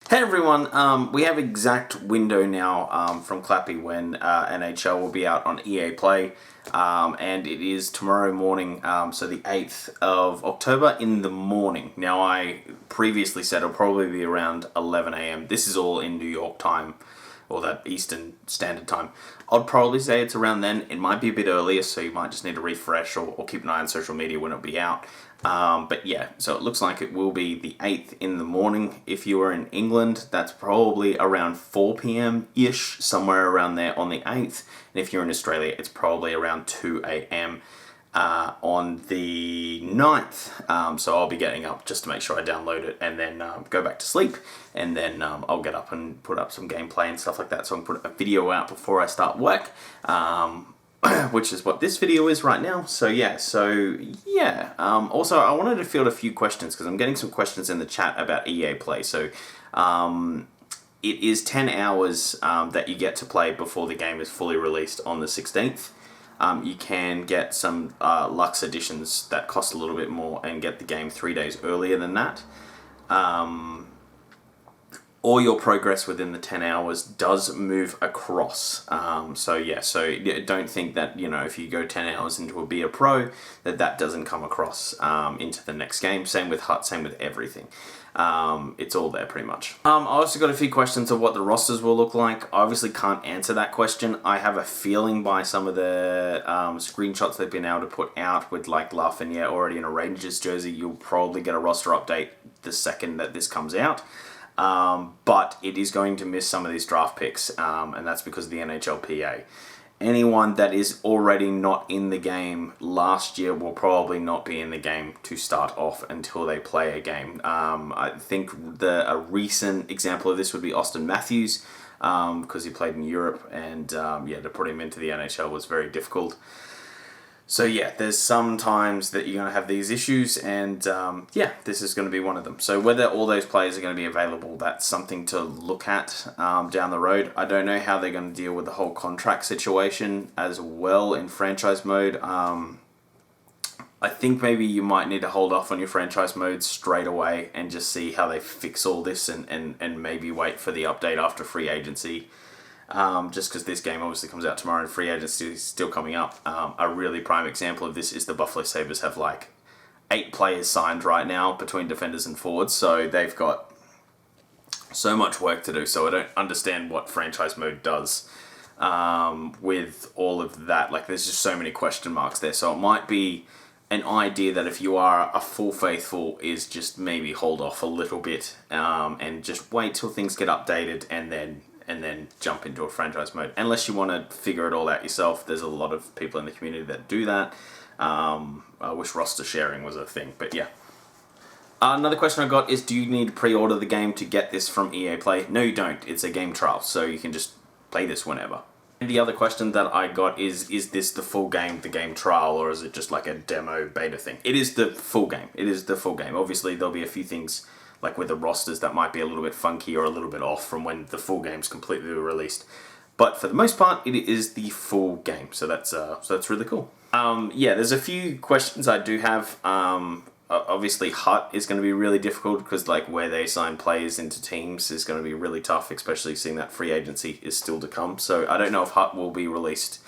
Hey everyone, we have exact window now from Clappy when NHL will be out on EA Play, and it is tomorrow morning, so the 8th of October in the morning. Now I previously said it'll probably be around 11 a.m. This is all in New York time, or that Eastern Standard Time. I'd probably say it's around then. It might be a bit earlier, so you might just need to refresh or keep an eye on social media when it'll be out. But yeah, so it looks like it will be the 8th in the morning. If you are in England, that's probably around 4 p.m.-ish, somewhere around there on the 8th. And if you're in Australia, it's probably around 2 a.m. On the 9th. So I'll be getting up just to make sure I download it and then go back to sleep. And then I'll get up and put up some gameplay and stuff like that. So I can put a video out before I start work. Which is what this video is right now. So yeah. Also, I wanted to field a few questions because I'm getting some questions in the chat about EA Play. So it is 10 hours that you get to play before the game is fully released on the 16th. You can get some Lux editions that cost a little bit more and get the game 3 days earlier than that. All your progress within the 10 hours does move across. So don't think that, if you go 10 hours into a Be a Pro, that doesn't come across into the next game. Same with HUT, same with everything. It's all there pretty much. I also got a few questions of what the rosters will look like. I obviously can't answer that question. I have a feeling by some of the screenshots they've been able to put out with like Lafreniere already in a Rangers jersey, you'll probably get a roster update the second that this comes out. But it is going to miss some of these draft picks, and that's because of the NHLPA. Anyone that is already not in the game last year will probably not be in the game to start off until they play a game. I think a recent example of this would be Austin Matthews, because he played in Europe, and to put him into the NHL was very difficult. So yeah, there's some times that you're going to have these issues, and this is going to be one of them. So whether all those players are going to be available, that's something to look at down the road. I don't know how they're going to deal with the whole contract situation as well in franchise mode. I think maybe you might need to hold off on your franchise mode straight away and just see how they fix all this and maybe wait for the update after free agency. Just because this game obviously comes out tomorrow and free agency is still coming up. A really prime example of this is the Buffalo Sabres have like 8 players signed right now between defenders and forwards, so they've got so much work to do. So I don't understand what franchise mode does with all of that. Like, there's just so many question marks there. So it might be an idea that if you are a full faithful is just maybe hold off a little bit and just wait till things get updated and then jump into a franchise mode. Unless you want to figure it all out yourself. There's a lot of people in the community that do that. I wish roster sharing was a thing, but yeah. Another question I got is, do you need to pre-order the game to get this from EA Play? No, you don't. It's a game trial, so you can just play this whenever. And the other question that I got is this the full game, the game trial, or is it just like a demo beta thing? It is the full game. It is the full game. Obviously, there'll be a few things like with the rosters that might be a little bit funky or a little bit off from when the full game's completely released. But for the most part, it is the full game, so that's really cool. There's a few questions I do have. Obviously, HUT is going to be really difficult because like where they sign players into teams is going to be really tough, especially seeing that free agency is still to come. So I don't know if HUT will be released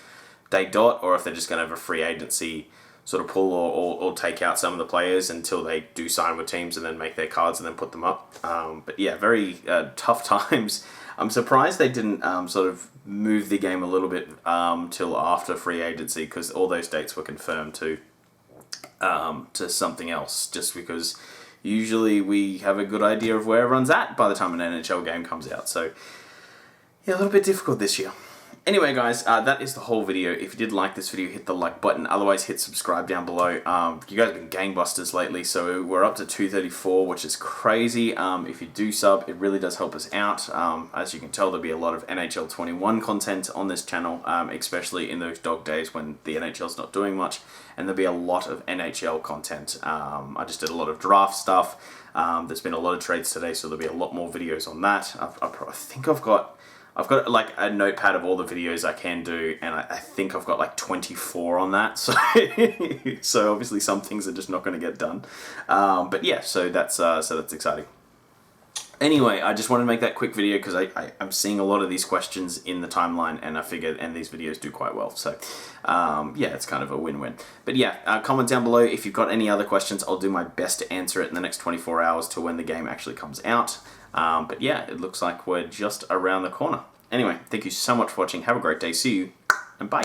day dot or if they're just going to have a free agency sort of pull or take out some of the players until they do sign with teams and then make their cards and then put them up. But yeah, very tough times. I'm surprised they didn't sort of move the game a little bit till after free agency because all those dates were confirmed to something else, just because usually we have a good idea of where everyone's at by the time an NHL game comes out. So yeah, a little bit difficult this year. Anyway, guys, that is the whole video. If you did like this video, hit the like button. Otherwise, hit subscribe down below. You guys have been gangbusters lately, so we're up to 234, which is crazy. If you do sub, it really does help us out. As you can tell, there'll be a lot of NHL 21 content on this channel, especially in those dog days when the NHL's not doing much, and there'll be a lot of NHL content. I just did a lot of draft stuff. There's been a lot of trades today, so there'll be a lot more videos on that. I think I've got like a notepad of all the videos I can do, and I think I've got like 24 on that. So, so obviously some things are just not going to get done. But yeah, so that's exciting. Anyway, I just wanted to make that quick video because I'm seeing a lot of these questions in the timeline, and I figured, and these videos do quite well. So, yeah, it's kind of a win-win. But yeah, comment down below if you've got any other questions. I'll do my best to answer it in the next 24 hours to when the game actually comes out. But yeah, it looks like we're just around the corner. Anyway, thank you so much for watching. Have a great day. See you, and bye.